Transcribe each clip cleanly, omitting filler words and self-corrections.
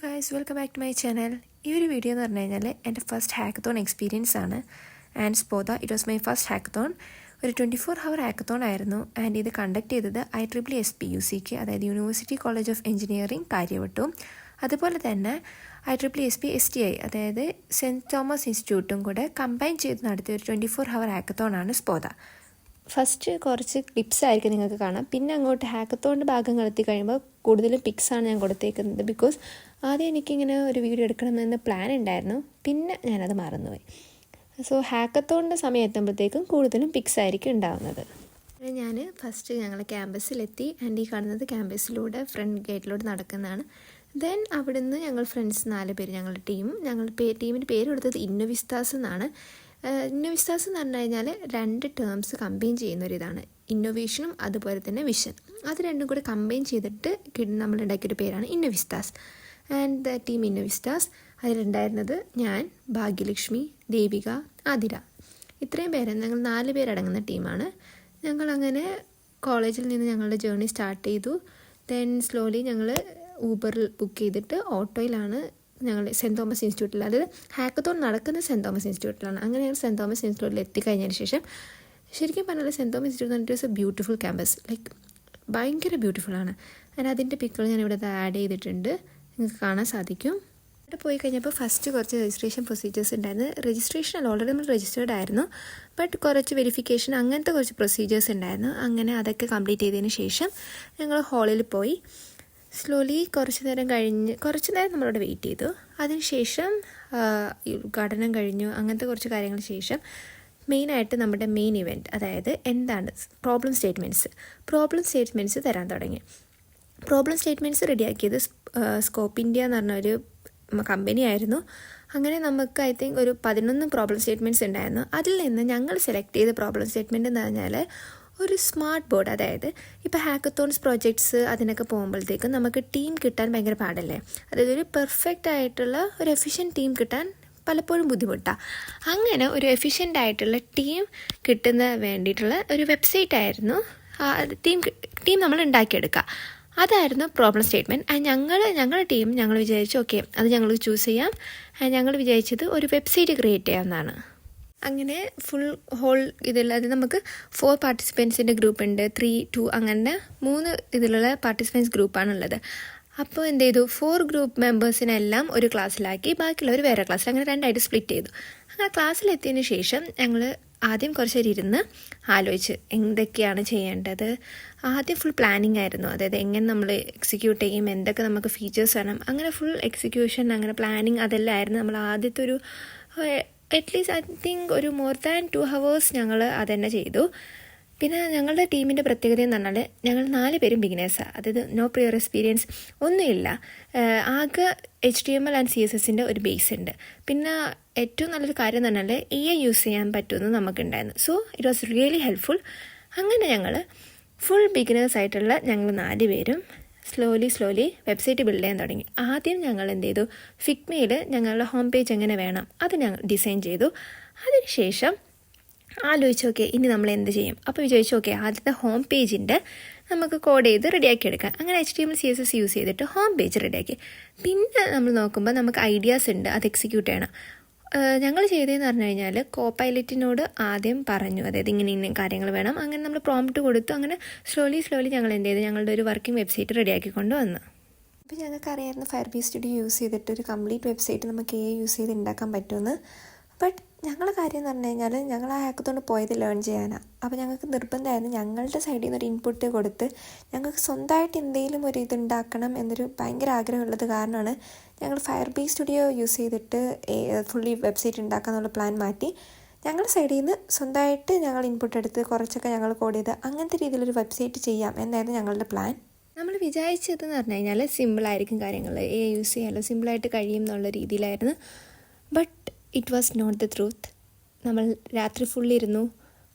Guys, welcome back to my channel. ഈ ഒരു video എന്ന് പറഞ്ഞു കഴിഞ്ഞാൽ എൻ്റെ ഫസ്റ്റ് ഹാക്കത്തോൺ എക്സ്പീരിയൻസ് ആണ്. ആൻഡ് സ്പോത it was my first hackathon. ഒരു 24 hour ഹാക്കത്തോൺ ആയിരുന്നു. ആൻഡ് ഇത് കണ്ടക്ട് ചെയ്തത് IEEE-SPUC, അതായത് യൂണിവേഴ്സിറ്റി കോളേജ് ഓഫ് എഞ്ചിനീയറിംഗ് കാര്യവട്ടവും, അതുപോലെ തന്നെ IEEE-SPSTI, അതായത് സെൻറ്റ് തോമസ് ഇൻസ്റ്റിറ്റ്യൂട്ടും കൂടെ കമ്പൈൻ ചെയ്ത് നടത്തിയ ഒരു 24 hour ഹാക്കത്തോൺ ആണ് സ്പോത. ഫസ്റ്റ് കുറച്ച് ക്ലിപ്സ് ആയിരിക്കും നിങ്ങൾക്ക് കാണാം. പിന്നെ അങ്ങോട്ട് ഹാക്കത്തോണിൻ്റെ ഭാഗങ്ങൾ എത്തി കഴിയുമ്പോൾ കൂടുതലും പിക്സാണ് ഞാൻ കൊടുത്തേക്കുന്നത്. ബിക്കോസ് ആദ്യം എനിക്കിങ്ങനെ ഒരു വീഡിയോ എടുക്കണമെന്ന് പ്ലാൻ ഉണ്ടായിരുന്നു, പിന്നെ ഞാനത് മറന്നുപോയി. സോ ഹാക്കത്തോണിൻ്റെ സമയം എത്തുമ്പോഴത്തേക്കും കൂടുതലും പിക്സ് ആയിരിക്കും ഉണ്ടാകുന്നത്. ഞാൻ ഫസ്റ്റ് ഞങ്ങൾ ക്യാമ്പസിലെത്തി. ആൻഡ് ഈ കാണുന്നത് ക്യാമ്പസിലൂടെ ഫ്രണ്ട് ഗേറ്റിലൂടെ നടക്കുന്നതാണ്. ദെൻ അവിടുന്ന് ഞങ്ങൾ ഫ്രണ്ട്സ് 4 പേര്, ഞങ്ങളുടെ ടീമിൻ്റെ പേര് കൊടുത്തത് ഇന്നോവിസ്റ്റാസ് എന്നാണ്. ഇന്നോവിസ്റ്റാസ് എന്ന് പറഞ്ഞു കഴിഞ്ഞാൽ 2 ടേംസ് കമ്പൈൻ ചെയ്യുന്നൊരിതാണ്. ഇന്നോവേഷനും അതുപോലെ തന്നെ വിഷൻ, അത് രണ്ടും കൂടെ കമ്പൈൻ ചെയ്തിട്ട് നമ്മൾ ഉണ്ടാക്കിയൊരു പേരാണ് ഇന്നോവിസ്റ്റാസ്. ആൻഡ് ദ ടീം ഇന്നോവിസ്റ്റാസ്, അതിലുണ്ടായിരുന്നത് ഞാൻ, ഭാഗ്യലക്ഷ്മി, ദേവിക, ആതിര, ഇത്രയും പേര്, ഞങ്ങൾ 4 പേരടങ്ങുന്ന ടീമാണ്. ഞങ്ങളങ്ങനെ കോളേജിൽ നിന്ന് ഞങ്ങളുടെ ജേർണി സ്റ്റാർട്ട് ചെയ്തു. ദെൻ സ്ലോലി ഞങ്ങൾ ഊബറിൽ ബുക്ക് ചെയ്തിട്ട് ഓട്ടോയിലാണ് ഞങ്ങൾ സെൻറ്റ് തോമസ് ഇൻസ്റ്റിറ്റ്യൂട്ടിൽ, അതായത് ഹാക്കത്തോൺ നടക്കുന്ന സെൻറ്റ് തോമസ് ഇൻസ്റ്റിറ്റ്യൂട്ടിലാണ്. അങ്ങനെ ഞങ്ങൾ സെൻറ്റ് തോമസ് ഇൻസ്റ്റിറ്റ്യൂട്ടിൽ എത്തിക്കഴിഞ്ഞതിന് ശേഷം, ശരിക്കും പറഞ്ഞാൽ സെൻറ്റ് തോമസ് ഇൻസ്റ്റിറ്റ്യൂട്ട് എന്ന് പറഞ്ഞിട്ട് ബ്യൂട്ടിഫുൾ ക്യാമ്പസ്, ലൈക്ക് ഭയങ്കര ബ്യൂട്ടിഫുള്ളാണ്. ആൻഡ് അതിൻ്റെ പിക്കുകൾ ഞാൻ ഇവിടെ ആഡ് ചെയ്തിട്ടുണ്ട്, നിങ്ങൾക്ക് കാണാൻ സാധിക്കും. ഇവിടെ പോയി കഴിഞ്ഞപ്പോൾ ഫസ്റ്റ് കുറച്ച് രജിസ്ട്രേഷൻ പ്രൊസീജിയേഴ്സ് ഉണ്ടായിരുന്നു. രജിസ്ട്രേഷൻ അല്ല, ഓൾറെഡി നമ്മൾ രജിസ്റ്റേർഡ് ആയിരുന്നു, ബട്ട് കുറച്ച് വെരിഫിക്കേഷൻ അങ്ങനത്തെ കുറച്ച് പ്രൊസീജിയേഴ്സ് ഉണ്ടായിരുന്നു. അങ്ങനെ അതൊക്കെ കംപ്ലീറ്റ് ചെയ്തതിന് ശേഷം ഞങ്ങൾ ഹാളിൽ പോയി. സ്ലോലി കുറച്ച് നേരം നമ്മളവിടെ വെയിറ്റ് ചെയ്തു. അതിനുശേഷം ഉദ്ഘാടനം കഴിഞ്ഞു. അങ്ങനത്തെ കുറച്ച് കാര്യങ്ങൾക്ക് ശേഷം മെയിനായിട്ട് നമ്മുടെ മെയിൻ ഇവൻറ്റ്, അതായത് എന്താണ് പ്രോബ്ലം സ്റ്റേറ്റ്മെൻറ്റ്സ് തരാൻ തുടങ്ങി. പ്രോബ്ലം സ്റ്റേറ്റ്മെൻറ്റ്സ് റെഡിയാക്കിയത് സ്കോപ്പ് ഇന്ത്യ എന്ന് പറഞ്ഞൊരു കമ്പനി ആയിരുന്നു. അങ്ങനെ നമുക്ക് ഐ തിങ്ക് ഒരു 11 പ്രോബ്ലം സ്റ്റേറ്റ്മെൻറ്റ്സ് ഉണ്ടായിരുന്നു. അതിൽ നിന്ന് ഞങ്ങൾ സെലക്ട് ചെയ്ത പ്രോബ്ലം സ്റ്റേറ്റ്മെൻറ്റ് എന്ന് പറഞ്ഞാൽ ഒരു സ്മാർട്ട് ബോർഡ്, അതായത് ഇപ്പോൾ ഹാക്കത്തോൺസ് പ്രോജക്ട്സ് അതിനൊക്കെ പോകുമ്പോഴത്തേക്കും നമുക്ക് ടീം കിട്ടാൻ ഭയങ്കര പാടല്ലേ. അതായത് ഒരു പെർഫെക്റ്റ് ആയിട്ടുള്ള ഒരു എഫിഷ്യൻറ്റ് ടീം കിട്ടാൻ പലപ്പോഴും ബുദ്ധിമുട്ടാണ്. അങ്ങനെ ഒരു എഫിഷ്യൻ്റ് ആയിട്ടുള്ള ടീം കിട്ടുന്ന വേണ്ടിയിട്ടുള്ള ഒരു വെബ്സൈറ്റ് ആയിരുന്നു ടീം നമ്മൾ ഉണ്ടാക്കിയെടുക്കുക. അതായിരുന്നു പ്രോബ്ലം സ്റ്റേറ്റ്മെൻറ്റ്. ആൻഡ് ഞങ്ങളുടെ ടീം ഞങ്ങൾ വിചാരിച്ചു ഓക്കെ അത് ഞങ്ങൾ ചൂസ് ചെയ്യാം. ആൻഡ് ഞങ്ങൾ വിചാരിച്ചത് ഒരു വെബ്സൈറ്റ് ക്രിയേറ്റ് ചെയ്യാമെന്നാണ്. അങ്ങനെ ഫുൾ ഹോൾ ഇതില്ലാതെ നമുക്ക് 4 പാർട്ടിസിപ്പൻസിൻ്റെ ഗ്രൂപ്പ് ഉണ്ട്, 3, 2 അങ്ങനെ 3 ഇതിലുള്ള പാർട്ടിസിപ്പൻസ് ഗ്രൂപ്പാണുള്ളത്. അപ്പോൾ എന്ത് ചെയ്തു, 4 ഗ്രൂപ്പ് മെമ്പേഴ്സിനെല്ലാം ഒരു ക്ലാസ്സിലാക്കി, ബാക്കിയുള്ളവർ വേറെ ക്ലാസ്സിൽ, അങ്ങനെ 2 ആയിട്ട് സ്പ്ലിറ്റ് ചെയ്തു. അങ്ങനെ ക്ലാസ്സിലെത്തിയതിന് ശേഷം ഞങ്ങൾ ആദ്യം കുറച്ച് നേരം ഇരുന്ന് ആലോചിച്ച് എന്തൊക്കെയാണ് ചെയ്യേണ്ടത്. ആദ്യം ഫുൾ പ്ലാനിങ് ആയിരുന്നു, അതായത് എങ്ങനെ നമ്മൾ എക്സിക്യൂട്ട് ചെയ്യും, എന്തൊക്കെ നമുക്ക് ഫീച്ചേഴ്സ് വേണം, അങ്ങനെ ഫുൾ എക്സിക്യൂഷൻ, അങ്ങനെ പ്ലാനിങ് അതെല്ലാം ആയിരുന്നു. നമ്മൾ ആദ്യത്തെ ഒരു അറ്റ്ലീസ്റ്റ് ഐ തിങ്ക് ഒരു മോർ ദാൻ 2 hours ഞങ്ങൾ അതുതന്നെ ചെയ്തു. പിന്നെ ഞങ്ങളുടെ ടീമിൻ്റെ പ്രത്യേകത എന്ന് പറഞ്ഞാൽ ഞങ്ങൾ 4 പേരും ബിഗിനേഴ്സാണ്, അതായത് നോ പ്രിയർ എക്സ്പീരിയൻസ് ഒന്നുമില്ല. ആകെ HTML ആൻഡ് CSSൻ്റെ ഒരു ബേസ് ഉണ്ട്. പിന്നെ ഏറ്റവും നല്ലൊരു കാര്യം എന്ന് പറഞ്ഞാൽ AI യൂസ് ചെയ്യാൻ പറ്റുമെന്ന് നമുക്കുണ്ടായിരുന്നു. So it was really helpful. അങ്ങനെ ഞങ്ങൾ ഫുൾ ബിഗിനേഴ്സ് ആയിട്ടുള്ള ഞങ്ങൾ 4 പേരും സ്ലോലി വെബ്സൈറ്റ് ബിൽഡ് ചെയ്യാൻ തുടങ്ങി. ആദ്യം ഞങ്ങൾ എന്ത് ചെയ്തു, ഫിഗ്മയിൽ ഞങ്ങളുടെ ഹോം പേജ് എങ്ങനെ വേണം അത് ഞങ്ങൾ ഡിസൈൻ ചെയ്തു. അതിനുശേഷം ആലോചിച്ച് ഓക്കെ ഇനി നമ്മൾ എന്ത് ചെയ്യും. അപ്പോൾ വിചാരിച്ചു ഓക്കെ ആദ്യത്തെ ഹോം പേജിൻ്റെ നമുക്ക് കോഡ് ചെയ്ത് റെഡിയാക്കി എടുക്കാം. അങ്ങനെ HTML CSS യൂസ് ചെയ്തിട്ട് ഹോം പേജ് റെഡിയാക്കി. പിന്നെ നമ്മൾ നോക്കുമ്പോൾ നമുക്ക് ഐഡിയാസ് ഉണ്ട്, അത് എക്സിക്യൂട്ട് ചെയ്യണം. ഞങ്ങൾ ചെയ്തതെന്ന് പറഞ്ഞു കഴിഞ്ഞാൽ കോപൈലറ്റിനോട് ആദ്യം പറഞ്ഞു, അതായത് ഇങ്ങനെ കാര്യങ്ങൾ വേണം. അങ്ങനെ നമ്മൾ പ്രോംപ്റ്റ് കൊടുത്തു. അങ്ങനെ സ്ലോലി ഞങ്ങൾ എന്ത് ചെയ്തു, ഞങ്ങളുടെ ഒരു വർക്കിംഗ് വെബ്സൈറ്റ് റെഡിയാക്കിക്കൊണ്ട് വന്നു. അപ്പോൾ ഞങ്ങൾക്കറിയായിരുന്നു ഫയർബേസ് സ്റ്റുഡിയോ യൂസ് ചെയ്തിട്ട് ഒരു കംപ്ലീറ്റ് വെബ്സൈറ്റ് നമുക്ക് AI യൂസ് ചെയ്ത് ഉണ്ടാക്കാൻ പറ്റുമെന്ന്. ബട്ട് ഞങ്ങളുടെ കാര്യം എന്ന് പറഞ്ഞു കഴിഞ്ഞാൽ ഞങ്ങൾ ആ ഹാക്കത്തോണ്ട് പോയത് ലേൺ ചെയ്യാനാണ്. അപ്പോൾ ഞങ്ങൾക്ക് നിർബന്ധമായിരുന്നു ഞങ്ങളുടെ സൈഡിൽ നിന്നൊരു ഇൻപുട്ട് കൊടുത്ത് ഞങ്ങൾക്ക് സ്വന്തമായിട്ട് എന്തെങ്കിലും ഒരു ഇതുണ്ടാക്കണം എന്നൊരു ഭയങ്കര ആഗ്രഹമുള്ളത് കാരണമാണ് ഞങ്ങൾ ഫയർബേസ് സ്റ്റുഡിയോ യൂസ് ചെയ്തിട്ട് ഫുള്ളി വെബ്സൈറ്റ് ഉണ്ടാക്കാന്നുള്ള പ്ലാൻ മാറ്റി ഞങ്ങളുടെ സൈഡിൽ നിന്ന് സ്വന്തമായിട്ട് ഞങ്ങൾ ഇൻപുട്ട് എടുത്ത് കുറച്ചൊക്കെ ഞങ്ങൾ കോഡ് ചെയ്ത് അങ്ങനത്തെ രീതിയിലൊരു വെബ്സൈറ്റ് ചെയ്യാം എന്നായിരുന്നു ഞങ്ങളുടെ പ്ലാൻ. നമ്മൾ വിചാരിച്ചതെന്ന് പറഞ്ഞു കഴിഞ്ഞാൽ സിമ്പിളായിരിക്കും കാര്യങ്ങൾ, AI യൂസ് ചെയ്യാമല്ലോ, സിമ്പിളായിട്ട് കഴിയും എന്നുള്ള രീതിയിലായിരുന്നു. But it was not the truth. നമ്മൾ രാത്രി ഫുള്ളിരുന്നു,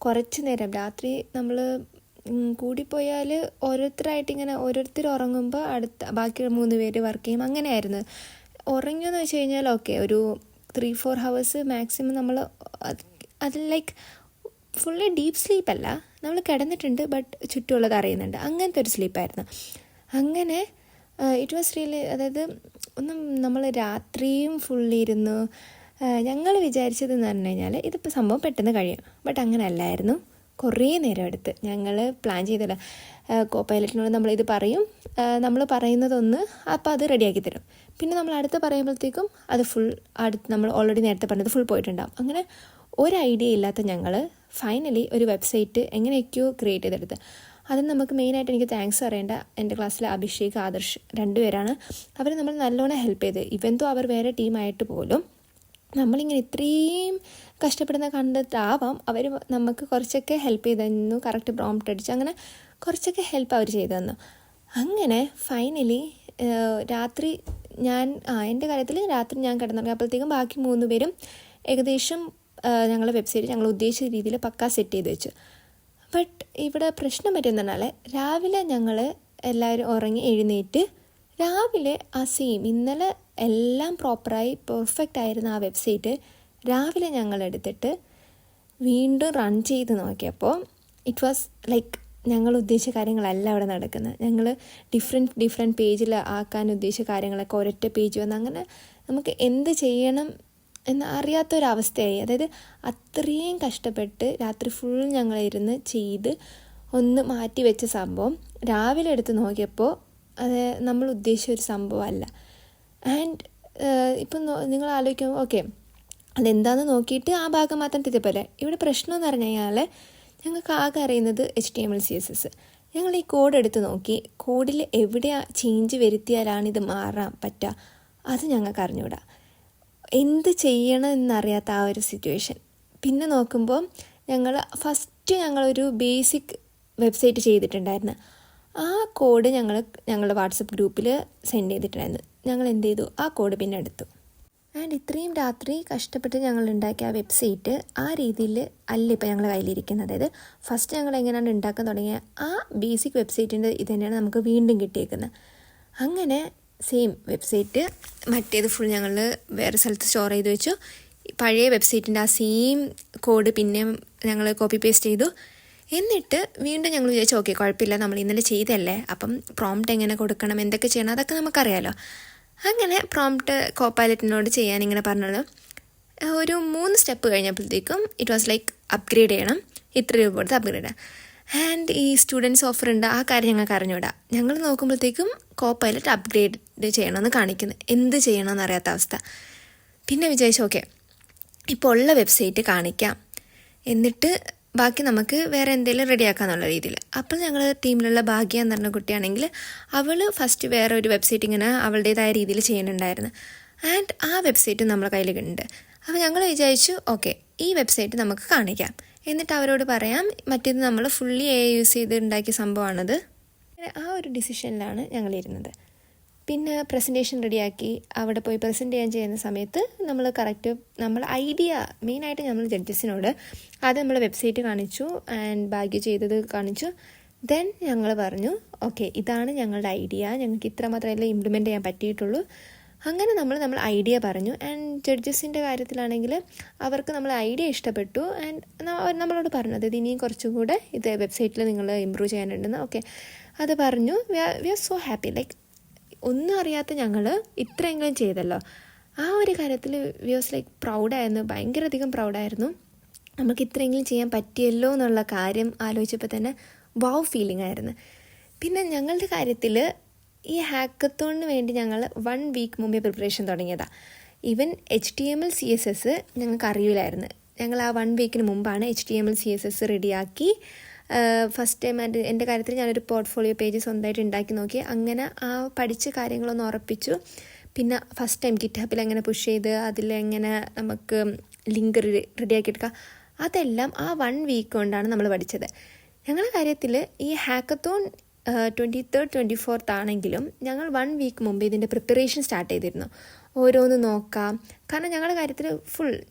കുറച്ച് നേരം രാത്രി നമ്മൾ കൂടിപ്പോയാൽ ഓരോരുത്തർ ഉറങ്ങുമ്പോൾ ബാക്കി 3 പേര് വർക്ക് ചെയ്യും, അങ്ങനെയായിരുന്നു. ഉറങ്ങിയെന്ന് വെച്ച് കഴിഞ്ഞാൽ ഓക്കെ ഒരു 3-4 hours മാക്സിമം നമ്മൾ അത് ലൈക്ക് ഫുള്ളി ഡീപ്പ് സ്ലീപ്പല്ല, നമ്മൾ കിടന്നിട്ടുണ്ട് ബട്ട് ചുറ്റുമുള്ളത് അറിയുന്നുണ്ട്, അങ്ങനത്തെ ഒരു സ്ലീപ്പായിരുന്നു. അങ്ങനെ ഇറ്റ് വാസ് റിയലി, അതായത് ഒന്നും നമ്മൾ രാത്രിയും ഫുള്ളിരുന്നു. ഞങ്ങൾ വിചാരിച്ചതെന്ന് പറഞ്ഞു കഴിഞ്ഞാൽ ഇതിപ്പോൾ സംഭവം പെട്ടെന്ന് കഴിയും. ബട്ട് അങ്ങനെ അല്ലായിരുന്നു. കുറേ നേരം എടുത്ത് ഞങ്ങൾ പ്ലാൻ ചെയ്തില്ല. കോ പൈലറ്റിനോട് നമ്മളിത് പറയും, നമ്മൾ പറയുന്നതൊന്ന് അപ്പോൾ അത് റെഡിയാക്കി തരും. പിന്നെ നമ്മൾ അടുത്ത് പറയുമ്പോഴത്തേക്കും അത് ഫുൾ നമ്മൾ ഓൾറെഡി നേരത്തെ പറഞ്ഞത് ഫുൾ പോയിട്ടുണ്ടാകും. അങ്ങനെ ഒരു ഐഡിയ ഇല്ലാത്ത ഞങ്ങൾ ഫൈനലി ഒരു വെബ്സൈറ്റ് എങ്ങനെയൊക്കെയോ ക്രിയേറ്റ് ചെയ്തെടുത്ത്. അതിന് നമുക്ക് മെയിനായിട്ട് എനിക്ക് താങ്ക്സ് പറയേണ്ട എൻ്റെ ക്ലാസ്സിലെ അഭിഷേക്, ആദർശ് 2 പേരാണ്. അവർ നമ്മൾ നല്ലോണം ഹെൽപ്പ് ചെയ്ത്. ഇവൻ അവർ വേറെ ടീമായിട്ട് പോലും നമ്മളിങ്ങനെ ഇത്രയും കഷ്ടപ്പെടുന്ന കണ്ടിട്ടാവാം അവർ നമുക്ക് കുറച്ചൊക്കെ ഹെൽപ്പ് ചെയ്ത് തന്നു. കറക്റ്റ് പ്രോംപ്റ്റ് അടിച്ച് അങ്ങനെ കുറച്ചൊക്കെ ഹെൽപ്പ് അവർ ചെയ്തു തന്നു. അങ്ങനെ ഫൈനലി രാത്രി എൻ്റെ കാര്യത്തിൽ രാത്രി ഞാൻ കിടന്നിറങ്ങിയപ്പോഴത്തേക്കും ബാക്കി 3 പേരും ഏകദേശം ഞങ്ങളുടെ വെബ്സൈറ്റ് ഞങ്ങൾ ഉദ്ദേശിച്ച രീതിയിൽ പക്കാ സെറ്റ് ചെയ്ത് വെച്ചു. ബട്ട് ഇവിടെ പ്രശ്നം പറ്റുന്നതിനാൽ രാവിലെ ഞങ്ങൾ എല്ലാവരും ഉറങ്ങി എഴുന്നേറ്റ് രാവിലെ ആ സെയിം ഇന്നലെ എല്ലാം പ്രോപ്പറായി പെർഫെക്റ്റ് ആയിരുന്ന ആ വെബ്സൈറ്റ് രാവിലെ ഞങ്ങൾ എടുത്തിട്ട് വീണ്ടും റൺ ചെയ്ത് നോക്കിയപ്പോൾ ഇറ്റ് വാസ് ലൈക്ക് ഞങ്ങൾ ഉദ്ദേശിച്ച കാര്യങ്ങളല്ല അവിടെ നടക്കുന്നത്. ഞങ്ങൾ ഡിഫറെൻറ്റ് പേജിൽ ആക്കാൻ ഉദ്ദേശിച്ച കാര്യങ്ങളൊക്കെ ഒരൊറ്റ പേജ് വന്ന് അങ്ങനെ നമുക്ക് എന്ത് ചെയ്യണം എന്ന് അറിയാത്തൊരവസ്ഥയായി. അതായത് അത്രയും കഷ്ടപ്പെട്ട് രാത്രി ഫുൾ ഞങ്ങളിരുന്ന് ചെയ്ത് ഒന്ന് മാറ്റി വെച്ച സംഭവം രാവിലെ എടുത്ത് നോക്കിയപ്പോൾ അത് നമ്മൾ ഉദ്ദേശിച്ച ഒരു സംഭവമല്ല. ആൻഡ് ഇപ്പം നിങ്ങൾ ആലോചിക്കുമ്പോൾ ഓക്കെ അതെന്താണെന്ന് നോക്കിയിട്ട് ആ ഭാഗം മാത്രം തിരിച്ചപ്പോലെ. ഇവിടെ പ്രശ്നം എന്ന് പറഞ്ഞു കഴിഞ്ഞാൽ ഞങ്ങൾക്ക് ആകെ അറിയുന്നത് HTML CSS. ഞങ്ങൾ ഈ കോഡ് എടുത്ത് നോക്കി, കോഡിൽ എവിടെയാണ് ചേഞ്ച് വരുത്തിയാലാണ് ഇത് മാറാൻ പറ്റുക അത് ഞങ്ങൾക്ക് അറിഞ്ഞുകൂടാ. എന്ത് ചെയ്യണം എന്നറിയാത്ത ആ ഒരു സിറ്റുവേഷൻ. പിന്നെ നോക്കുമ്പോൾ ഞങ്ങളൊരു ബേസിക് വെബ്സൈറ്റ് ചെയ്തിട്ടുണ്ടായിരുന്നു. ആ കോഡ് ഞങ്ങളുടെ വാട്സപ്പ് ഗ്രൂപ്പിൽ സെൻഡ് ചെയ്തിട്ടുണ്ടായിരുന്നു. ഞങ്ങൾ എന്ത് ചെയ്തു, ആ കോഡ് പിന്നെ എടുത്തു. ആൻഡ് ഇത്രയും രാത്രി കഷ്ടപ്പെട്ട് ഞങ്ങൾ ഉണ്ടാക്കിയ ആ വെബ്സൈറ്റ് ആ രീതിയിൽ അല്ല ഇപ്പോൾ ഞങ്ങളുടെ കയ്യിലിരിക്കുന്നത്. അതായത് ഫസ്റ്റ് ഞങ്ങൾ എങ്ങനെയാണ് ഉണ്ടാക്കാൻ തുടങ്ങിയ ആ ബേസിക് വെബ്സൈറ്റിൻ്റെ ഇത് തന്നെയാണ് നമുക്ക് വീണ്ടും കിട്ടിയേക്കുന്നത്. അങ്ങനെ സെയിം വെബ്സൈറ്റ് മറ്റേത് ഫുൾ ഞങ്ങൾ വേറെ സ്ഥലത്ത് സ്റ്റോർ ചെയ്ത് വെച്ചു. പഴയ വെബ്സൈറ്റിൻ്റെ ആ സെയിം കോഡ് പിന്നെയും ഞങ്ങൾ കോപ്പി പേസ്റ്റ് ചെയ്തു. എന്നിട്ട് വീണ്ടും ഞങ്ങൾ വിചാരിച്ചു ഓക്കെ കുഴപ്പമില്ല, നമ്മൾ ഇന്നലെ ചെയ്തല്ലേ, അപ്പം പ്രോംപ്റ്റ് എങ്ങനെ കൊടുക്കണം, എന്തൊക്കെ ചെയ്യണം അതൊക്കെ നമുക്കറിയാമല്ലോ. അങ്ങനെ പ്രോംപ്റ്റ് കോപ്പൈലറ്റിനോട് ചെയ്യാൻ ഇങ്ങനെ പറഞ്ഞത് ഒരു 3 സ്റ്റെപ്പ് കഴിഞ്ഞപ്പോഴത്തേക്കും ഇറ്റ് വാസ് ലൈക്ക് അപ്ഗ്രേഡ് ചെയ്യണം, ഇത്ര രൂപ കൊടുത്ത് അപ്ഗ്രേഡ് ചെയ്യണം. ആൻഡ് ഈ സ്റ്റുഡൻറ്റ്സ് ഓഫർ ഉണ്ട്, ആ കാര്യം ഞങ്ങൾക്ക് അറിഞ്ഞുകൂടാ. ഞങ്ങൾ നോക്കുമ്പോഴത്തേക്കും കോപ്പൈലറ്റ് അപ്ഗ്രേഡ് ചെയ്യണമെന്ന് കാണിക്കുന്നു. എന്ത് ചെയ്യണമെന്ന് അറിയാത്ത അവസ്ഥ. പിന്നെ വിചാരിച്ചു ഓക്കെ ഇപ്പോൾ ഉള്ള വെബ്സൈറ്റ് കാണിക്കാം, എന്നിട്ട് ബാക്കി നമുക്ക് വേറെ എന്തെങ്കിലും റെഡിയാക്കാന്നുള്ള രീതിയിൽ. അപ്പോൾ ഞങ്ങൾ ടീമിലുള്ള ഭാഗ്യ എന്ന് പറഞ്ഞ കുട്ടിയാണെങ്കിൽ അവൾ ഫസ്റ്റ് വേറെ ഒരു വെബ്സൈറ്റ് ഇങ്ങനെ അവളുടേതായ രീതിയിൽ ചെയ്യുന്നുണ്ടായിരുന്നു. ആൻഡ് ആ വെബ്സൈറ്റ് നമ്മളെ കയ്യിലുണ്ട്. അപ്പോൾ ഞങ്ങൾ വിചാരിച്ചു ഓക്കെ ഈ വെബ്സൈറ്റ് നമുക്ക് കാണിക്കാം, എന്നിട്ട് അവരോട് പറയാം മറ്റേത് നമ്മൾ ഫുള്ളി AI യൂസ് ചെയ്ത് ഉണ്ടാക്കിയ സംഭവമാണത്. ആ ഒരു ഡിസിഷനിലാണ് ഞങ്ങളിരുന്നത്. പിന്നെ പ്രസൻറ്റേഷൻ റെഡിയാക്കി അവിടെ പോയി പ്രസൻറ്റ് ചെയ്യുന്ന സമയത്ത് നമ്മൾ ഐഡിയ മെയിനായിട്ട് നമ്മൾ ജഡ്ജസിനോട് ആദ്യം നമ്മൾ വെബ്സൈറ്റ് കാണിച്ചു ആൻഡ് ഭാഗ്യ ചെയ്തത് കാണിച്ചു. ദെൻ ഞങ്ങൾ പറഞ്ഞു ഓക്കെ ഇതാണ് ഞങ്ങളുടെ ഐഡിയ, ഞങ്ങൾക്ക് ഇത്ര മാത്രമേ ഇംപ്ലിമെൻറ്റ് ചെയ്യാൻ പറ്റിയിട്ടുള്ളൂ. അങ്ങനെ നമ്മൾ ഐഡിയ പറഞ്ഞു. ആൻഡ് ജഡ്ജസിൻ്റെ കാര്യത്തിലാണെങ്കിൽ അവർക്ക് നമ്മൾ ഐഡിയ ഇഷ്ടപ്പെട്ടു. ആൻഡ് നമ്മളോട് പറഞ്ഞു അതായത് ഇനിയും കുറച്ചും കൂടെ ഇത് വെബ്സൈറ്റിൽ നിങ്ങൾ ഇമ്പ്രൂവ് ചെയ്യാനുണ്ടെന്ന്. ഓക്കെ അത് പറഞ്ഞു. We are so happy. Like ഒന്നും അറിയാത്ത ഞങ്ങൾ ഇത്രയെങ്കിലും ചെയ്തല്ലോ. ആ ഒരു കാര്യത്തിൽ വി വാസ് ലൈക്ക് പ്രൗഡായിരുന്നു, ഭയങ്കരധികം പ്രൗഡായിരുന്നു. നമുക്ക് ഇത്രയെങ്കിലും ചെയ്യാൻ പറ്റിയല്ലോ എന്നുള്ള കാര്യം ആലോചിച്ചപ്പോൾ തന്നെ വൗ ഫീലിംഗ് ആയിരുന്നു. പിന്നെ ഞങ്ങളുടെ കാര്യത്തിൽ ഈ ഹാക്കത്തോണിന് വേണ്ടി ഞങ്ങൾ 1 വീക്ക് മുമ്പേ പ്രിപ്പറേഷൻ തുടങ്ങിയതാണ്. ഈവൻ HTML CSS ഞങ്ങൾക്ക് അറിയില്ലായിരുന്നു. ഞങ്ങൾ ആ 1 വീക്കിന് മുമ്പാണ് HTML CSS റെഡിയാക്കി. ഫസ്റ്റ് ടൈം എൻ്റെ കാര്യത്തിൽ ഞാനൊരു പോർട്ട്ഫോളിയോ പേജ് സ്വന്തമായിട്ട് ഉണ്ടാക്കി നോക്കി. അങ്ങനെ ആ പഠിച്ച കാര്യങ്ങളൊന്ന് ഉറപ്പിച്ചു. പിന്നെ ഫസ്റ്റ് ടൈം GitHubൽ എങ്ങനെ പുഷ് ചെയ്ത് അതിലെങ്ങനെ നമുക്ക് ലിങ്ക് റെഡിയാക്കിയെടുക്കുക അതെല്ലാം ആ 1 വീക്ക് കൊണ്ടാണ് നമ്മൾ പഠിച്ചത്. ഞങ്ങളുടെ കാര്യത്തിൽ ഈ ഹാക്കത്തോൺ 23rd 24th ആണെങ്കിലും ഞങ്ങൾ 1 വീക്ക് മുമ്പ് ഇതിൻ്റെ പ്രിപ്പറേഷൻ സ്റ്റാർട്ട് ചെയ്തിരുന്നു. ഓരോന്ന് നോക്കാം, കാരണം ഞങ്ങളുടെ കാര്യത്തിൽ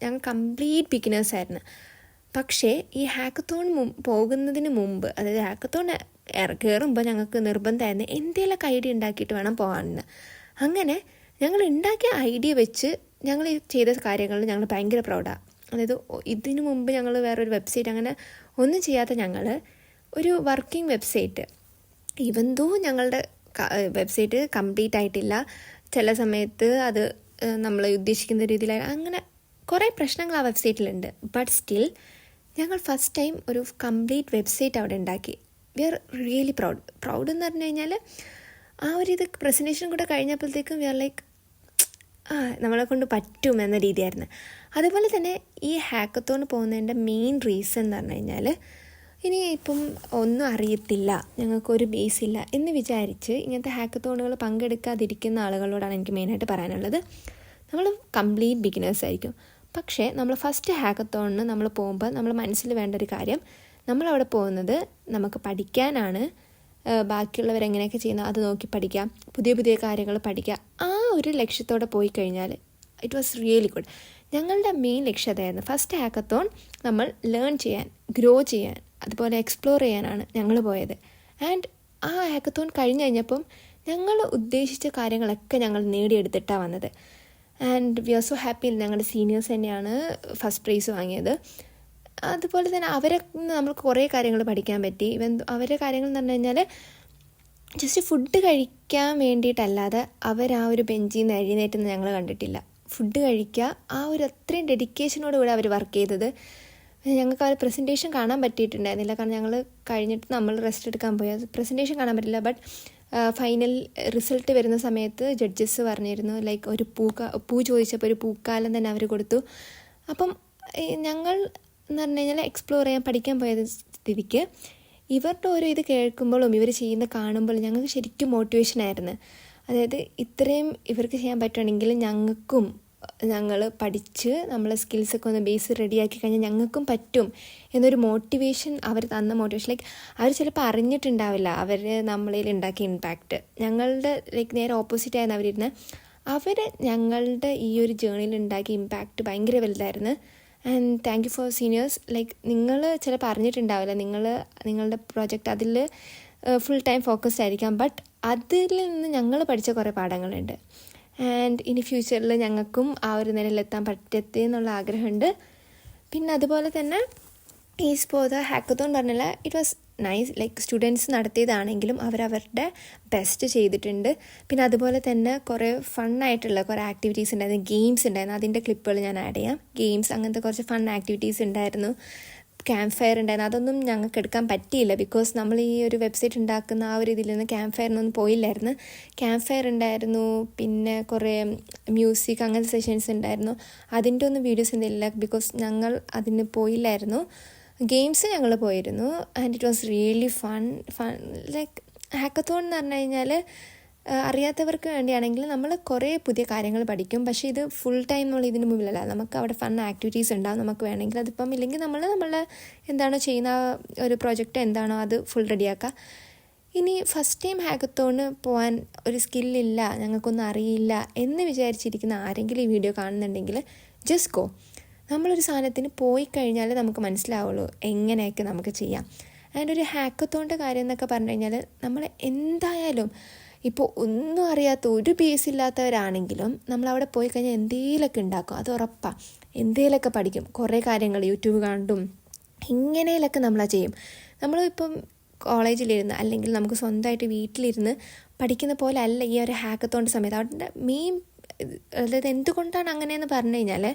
ഞങ്ങൾ കംപ്ലീറ്റ് ബിഗിനേഴ്സായിരുന്നു. പക്ഷേ ഈ ഹാക്കത്തോൺ പോകുന്നതിന് മുമ്പ്, അതായത് ഹാക്കത്തോൺ കയറുമ്പോൾ ഞങ്ങൾക്ക് നിർബന്ധമായിരുന്നു എന്തെങ്കിലുമൊക്കെ ഐഡിയ ഉണ്ടാക്കിയിട്ട് വേണം പോകാമെന്ന്. അങ്ങനെ ഞങ്ങൾ ഉണ്ടാക്കിയ ഐഡിയ വെച്ച് ഞങ്ങൾ ചെയ്ത കാര്യങ്ങളിൽ ഞങ്ങൾ ഭയങ്കര പ്രൗഡാണ്. അതായത് ഇതിനു മുമ്പ് ഞങ്ങൾ വേറൊരു വെബ്സൈറ്റ് അങ്ങനെ ഒന്നും ചെയ്യാത്ത ഞങ്ങൾ ഒരു വർക്കിംഗ് വെബ്സൈറ്റ് ഈവൻ ദോ ഞങ്ങളുടെ വെബ്സൈറ്റ് കംപ്ലീറ്റ് ആയിട്ടില്ല, ചില സമയത്ത് അത് നമ്മൾ ഉദ്ദേശിക്കുന്ന രീതിയിൽ അങ്ങനെ കുറേ പ്രശ്നങ്ങൾ ആ വെബ്സൈറ്റിലുണ്ട്. ബട്ട് സ്റ്റിൽ ഞങ്ങൾ ഫസ്റ്റ് ടൈം ഒരു കംപ്ലീറ്റ് വെബ്സൈറ്റ് അവിടെ ഉണ്ടാക്കി. വി ആർ റിയലി പ്രൗഡ് എന്ന് പറഞ്ഞു കഴിഞ്ഞാൽ ആ ഒരു ഇത് പ്രസൻറ്റേഷൻ കൂടെ കഴിഞ്ഞപ്പോഴത്തേക്കും വി ആർ ലൈക്ക് നമ്മളെ കൊണ്ട് പറ്റും എന്ന രീതിയായിരുന്നു. അതുപോലെ തന്നെ ഈ ഹാക്കത്തോൺ പോകുന്നതിൻ്റെ മെയിൻ റീസൺ എന്ന് പറഞ്ഞു കഴിഞ്ഞാൽ ഇനി ഇപ്പം ഒന്നും അറിയത്തില്ല, ഞങ്ങൾക്കൊരു ബേസ് ഇല്ല എന്ന് വിചാരിച്ച് ഇങ്ങനത്തെ ഹാക്കത്തോണുകൾ പങ്കെടുക്കാതിരിക്കുന്ന ആളുകളോടാണ് എനിക്ക് മെയിനായിട്ട് പറയാനുള്ളത്. നമ്മൾ കംപ്ലീറ്റ് ബിഗിനേഴ്സ് ആയിരിക്കും. പക്ഷേ നമ്മൾ ഫസ്റ്റ് ഹാക്കത്തോണിന് നമ്മൾ പോകുമ്പോൾ നമ്മൾ മനസ്സിൽ വേണ്ട ഒരു കാര്യം, നമ്മളവിടെ പോകുന്നത് നമുക്ക് പഠിക്കാനാണ്. ബാക്കിയുള്ളവരെങ്ങനെയൊക്കെ ചെയ്യുന്നത് അത് നോക്കി പഠിക്കാം, പുതിയ പുതിയ കാര്യങ്ങൾ പഠിക്കുക. ആ ഒരു ലക്ഷ്യത്തോടെ പോയി കഴിഞ്ഞാൽ ഇറ്റ് വാസ് റിയലി ഗുഡ്. ഞങ്ങളുടെ മെയിൻ ലക്ഷ്യം അതായിരുന്നു. ഫസ്റ്റ് ഹാക്കത്തോൺ നമ്മൾ ലേൺ ചെയ്യാൻ, ഗ്രോ ചെയ്യാൻ, അതുപോലെ എക്സ്പ്ലോർ ചെയ്യാനാണ് ഞങ്ങൾ പോയത്. ആൻഡ് ആ ഹാക്കത്തോൺ കഴിഞ്ഞപ്പം ഞങ്ങൾ ഉദ്ദേശിച്ച കാര്യങ്ങളൊക്കെ ഞങ്ങൾ നേടിയെടുത്തിട്ടാണ് വന്നത്. And we are so happy. ഞങ്ങളുടെ സീനിയേഴ്സ് തന്നെയാണ് ഫസ്റ്റ് പ്രൈസ് വാങ്ങിയത്. അതുപോലെ തന്നെ അവരെ നമുക്ക് കുറേ കാര്യങ്ങൾ പഠിക്കാൻ പറ്റി. അവരുടെ കാര്യങ്ങൾ എന്ന് പറഞ്ഞു കഴിഞ്ഞാൽ ജസ്റ്റ് ഫുഡ് കഴിക്കാൻ വേണ്ടിയിട്ടല്ലാതെ അവർ ആ ഒരു ബെഞ്ചിൽ നിന്ന് എഴുന്നേറ്റെന്ന് ഞങ്ങൾ കണ്ടിട്ടില്ല. ഫുഡ് കഴിക്കുക, ആ ഒരു അത്രയും ഡെഡിക്കേഷനോടുകൂടി അവർ വർക്ക് ചെയ്തത്. ഞങ്ങൾക്ക് ആ ഒരു പ്രസൻറ്റേഷൻ കാണാൻ പറ്റിയിട്ടുണ്ടായിരുന്നില്ല, കാരണം ഞങ്ങൾ കഴിഞ്ഞിട്ട് നമ്മൾ റെസ്റ്റ് എടുക്കാൻ പോയി. പ്രസൻറ്റേഷൻ കാണാൻ പറ്റില്ല. ബട്ട് ഫൈനൽ റിസൾട്ട് വരുന്ന സമയത്ത് ജഡ്ജസ് പറഞ്ഞിരുന്നു ലൈക്ക് ഒരു പൂ ചോദിച്ചപ്പോൾ ഒരു പൂക്കാലം തന്നെ അവർ കൊടുത്തു. അപ്പം ഞങ്ങൾ എന്ന് പറഞ്ഞു കഴിഞ്ഞാൽ എക്സ്പ്ലോർ ചെയ്യാൻ പഠിക്കാൻ പോയത് സ്ഥിതിക്ക് ഇവരുടെ ഓരോ ഇത് കേൾക്കുമ്പോഴും ഇവർ ചെയ്യുന്ന കാണുമ്പോഴും ഞങ്ങൾക്ക് ശരിക്കും മോട്ടിവേഷനായിരുന്നു. അതായത് ഇത്രയും ഇവർക്ക് ചെയ്യാൻ പറ്റുകയാണെങ്കിൽ ഞങ്ങൾ പഠിച്ച് നമ്മളെ സ്കിൽസൊക്കെ ഒന്ന് ബേസ് റെഡിയാക്കി കഴിഞ്ഞാൽ ഞങ്ങൾക്കും പറ്റും എന്നൊരു മോട്ടിവേഷൻ അവർ തന്ന മോട്ടിവേഷൻ. ലൈക്ക് അവർ ചിലപ്പോൾ അറിഞ്ഞിട്ടുണ്ടാവില്ല അവർ നമ്മളിൽ ഉണ്ടാക്കിയ ഇമ്പാക്റ്റ്. ഞങ്ങളുടെ ലൈക്ക് നേരെ ഓപ്പോസിറ്റ് ആയിരുന്നു അവരിരുന്ന്. അവർ ഞങ്ങളുടെ ഈ ഒരു ജേർണിയിൽ ഉണ്ടാക്കിയ ഇമ്പാക്റ്റ് ഭയങ്കര വലുതായിരുന്നു. And thank you for seniors. Like നിങ്ങൾ ചിലപ്പോൾ അറിഞ്ഞിട്ടുണ്ടാവില്ല, നിങ്ങളുടെ പ്രോജക്റ്റ് അതിൽ ഫുൾ ടൈം ഫോക്കസ്ഡ് ആയിരിക്കാം. ബട്ട് അതിൽ നിന്ന് ഞങ്ങൾ പഠിച്ച കുറേ പാഠങ്ങളുണ്ട്. ആൻഡ് ഇനി ഫ്യൂച്ചറിൽ ഞങ്ങൾക്കും ആ ഒരു നിലയിലെത്താൻ പറ്റത്തേ എന്നുള്ള ആഗ്രഹമുണ്ട്. പിന്നെ അതുപോലെ തന്നെ ഈ സ്പോത ഹാക്കത്തോൺ പറഞ്ഞാൽ it was nice. Like students നടത്തിയതാണെങ്കിലും അവരവരുടെ ബെസ്റ്റ് ചെയ്തിട്ടുണ്ട്. പിന്നെ അതുപോലെ തന്നെ കുറേ ഫണ്ണായിട്ടുള്ള കുറേ ആക്ടിവിറ്റീസ് ഉണ്ടായിരുന്നു, ഗെയിംസ് ഉണ്ടായിരുന്നു. അതിൻ്റെ ക്ലിപ്പുകൾ ഞാൻ ആഡ് ചെയ്യാം. ഗെയിംസ്, അങ്ങനത്തെ കുറച്ച് ഫൺ ആക്ടിവിറ്റീസ് ഉണ്ടായിരുന്നു. ക്യാമ്പ് ഫയർ ഉണ്ടായിരുന്നു. അതൊന്നും ഞങ്ങൾക്ക് എടുക്കാൻ പറ്റിയില്ല, ബിക്കോസ് നമ്മൾ ഈ ഒരു വെബ്സൈറ്റ് ഉണ്ടാക്കുന്ന ആ ഒരു ഇതിൽ നിന്ന് ക്യാമ്പ് ഫയറിനൊന്നും പോയില്ലായിരുന്നു. ക്യാമ്പ് ഫയർ ഉണ്ടായിരുന്നു, പിന്നെ കുറേ മ്യൂസിക് അങ്ങനത്തെ സെഷൻസ് ഉണ്ടായിരുന്നു. അതിൻ്റെ ഒന്നും വീഡിയോസ് ഒന്നുമില്ല, ബിക്കോസ് ഞങ്ങൾ അതിന് പോയില്ലായിരുന്നു. ഗെയിംസ് ഞങ്ങൾ പോയിരുന്നു. And it was really fun. Like hackathon എന്ന് പറഞ്ഞു കഴിഞ്ഞാൽ അറിയാത്തവർക്ക് വേണ്ടിയാണെങ്കിൽ നമ്മൾ കുറേ പുതിയ കാര്യങ്ങൾ പഠിക്കും. പക്ഷേ ഇത് ഫുൾ ടൈം നമ്മൾ ഇതിന് മുമ്പിലല്ല. നമുക്ക് അവിടെ ഫൺ ആക്ടിവിറ്റീസ് ഉണ്ടാകും. നമുക്ക് വേണമെങ്കിൽ അതിപ്പം ഇല്ലെങ്കിൽ നമ്മൾ എന്താണോ ചെയ്യുന്ന ഒരു പ്രോജക്റ്റ് എന്താണോ അത് ഫുൾ റെഡിയാക്കുക. ഇനി ഫസ്റ്റ് ടൈം ഹാക്കത്തോണ് പോകാൻ ഒരു സ്കില്ലില്ല, ഞങ്ങൾക്കൊന്നും അറിയില്ല എന്ന് വിചാരിച്ചിരിക്കുന്ന ആരെങ്കിലും ഈ വീഡിയോ കാണുന്നുണ്ടെങ്കിൽ ജസ്റ്റ് ഗോ. നമ്മളൊരു സാധനത്തിന് പോയി കഴിഞ്ഞാൽ നമുക്ക് മനസ്സിലാവുള്ളൂ എങ്ങനെയൊക്കെ നമുക്ക് ചെയ്യാം. ആൻഡ് ഒരു ഹാക്കത്തോണിൻ്റെ കാര്യം എന്നൊക്കെ പറഞ്ഞു കഴിഞ്ഞാൽ നമ്മൾ എന്തായാലും ഇപ്പോൾ ഒന്നും അറിയാത്ത ഒരു ബേസ് ഇല്ലാത്തവരാണെങ്കിലും നമ്മളവിടെ പോയി കഴിഞ്ഞാൽ എന്തെങ്കിലുമൊക്കെ ഉണ്ടാക്കും, അത് ഉറപ്പാണ്. എന്തെങ്കിലുമൊക്കെ പഠിക്കും, കുറേ കാര്യങ്ങൾ യൂട്യൂബ് കണ്ടും ഇങ്ങനെയൊക്കെ നമ്മളത് ചെയ്യും. നമ്മളിപ്പം കോളേജിലിരുന്ന് അല്ലെങ്കിൽ നമുക്ക് സ്വന്തമായിട്ട് വീട്ടിലിരുന്ന് പഠിക്കുന്ന പോലെ അല്ല ഈ ഒരു ഹാക്കത്തോണിൻ്റെ സമയത്ത്. അവിടെ മെയിൻ അതായത് എന്തുകൊണ്ടാണ് അങ്ങനെയെന്ന് പറഞ്ഞു കഴിഞ്ഞാൽ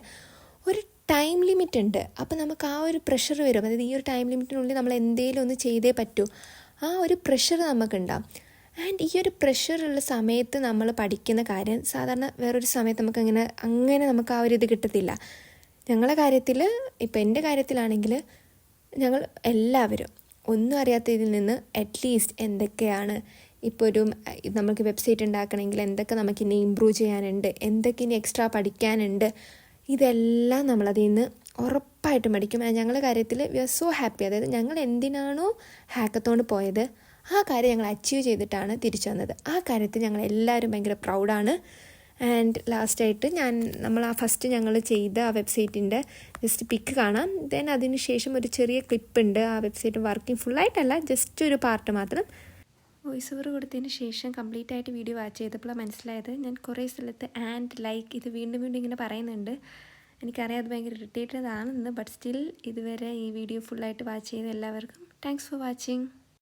ഒരു ടൈം ലിമിറ്റ് ഉണ്ട്. അപ്പോൾ നമുക്ക് ആ ഒരു പ്രഷർ വരും. അതായത് ഈ ഒരു ടൈം ലിമിറ്റിനുള്ളിൽ നമ്മൾ എന്തെങ്കിലും ഒന്ന് ചെയ്തേ പറ്റൂ. ആ ഒരു പ്രഷർ നമുക്കുണ്ടാകും. ആൻഡ് ഈ ഒരു പ്രഷറുള്ള സമയത്ത് നമ്മൾ പഠിക്കുന്ന കാര്യം സാധാരണ വേറൊരു സമയത്ത് നമുക്ക് അങ്ങനെ നമുക്ക് ആ ഒരു ഇത് കിട്ടത്തില്ല. ഞങ്ങളുടെ കാര്യത്തിൽ, ഇപ്പോൾ എൻ്റെ കാര്യത്തിലാണെങ്കിൽ ഞങ്ങൾ എല്ലാവരും ഒന്നും അറിയാത്ത ഇതിൽ നിന്ന് അറ്റ്ലീസ്റ്റ് എന്തൊക്കെയാണ് ഇപ്പോൾ ഒരു നമുക്ക് വെബ്സൈറ്റ് ഉണ്ടാക്കണമെങ്കിൽ എന്തൊക്കെ നമുക്ക് ഇനി ഇമ്പ്രൂവ് ചെയ്യാനുണ്ട്, എന്തൊക്കെ ഇനി എക്സ്ട്രാ പഠിക്കാനുണ്ട്, ഇതെല്ലാം നമ്മളതിൽ നിന്ന് ഉറപ്പായിട്ടും പഠിക്കും. ഞങ്ങളുടെ കാര്യത്തിൽ വി ആർ സോ ഹാപ്പി. അതായത് ഞങ്ങൾ എന്തിനാണോ ഹാക്കത്തോണ്ട് പോയത് ആ കാര്യം ഞങ്ങൾ അച്ചീവ് ചെയ്തിട്ടാണ് തിരിച്ചു വന്നത്. ആ കാര്യത്തിൽ ഞങ്ങൾ എല്ലാവരും ഭയങ്കര പ്രൗഡാണ്. ആൻഡ് ലാസ്റ്റായിട്ട് നമ്മൾ ആ ഫസ്റ്റ് ഞങ്ങൾ ചെയ്ത ആ വെബ്സൈറ്റിൻ്റെ ജസ്റ്റ് പിക്ക് കാണാം. ദെൻ അതിന് ശേഷം ഒരു ചെറിയ ക്ലിപ്പുണ്ട്. ആ വെബ്സൈറ്റ് വർക്കിംഗ് ഫുള്ളായിട്ടല്ല, ജസ്റ്റ് ഒരു പാർട്ട് മാത്രം. വോയിസ് ഓവർ കൊടുത്തതിന് ശേഷം കംപ്ലീറ്റ് ആയിട്ട് വീഡിയോ വാച്ച് ചെയ്തപ്പോൾ മനസ്സിലായത് ഞാൻ കുറേ സ്ഥലത്ത് ആൻഡ് ലൈക്ക് ഇത് വീണ്ടും ഇങ്ങനെ പറയുന്നുണ്ട്. എനിക്കറിയാം അത് ഭയങ്കര ഇറിറ്റേറ്റഡ് ആണെന്ന്. ബട്ട് സ്റ്റിൽ ഇതുവരെ ഈ വീഡിയോ ഫുള്ളായിട്ട് വാച്ച് ചെയ്ത എല്ലാവർക്കും താങ്ക്സ് ഫോർ വാച്ചിങ്.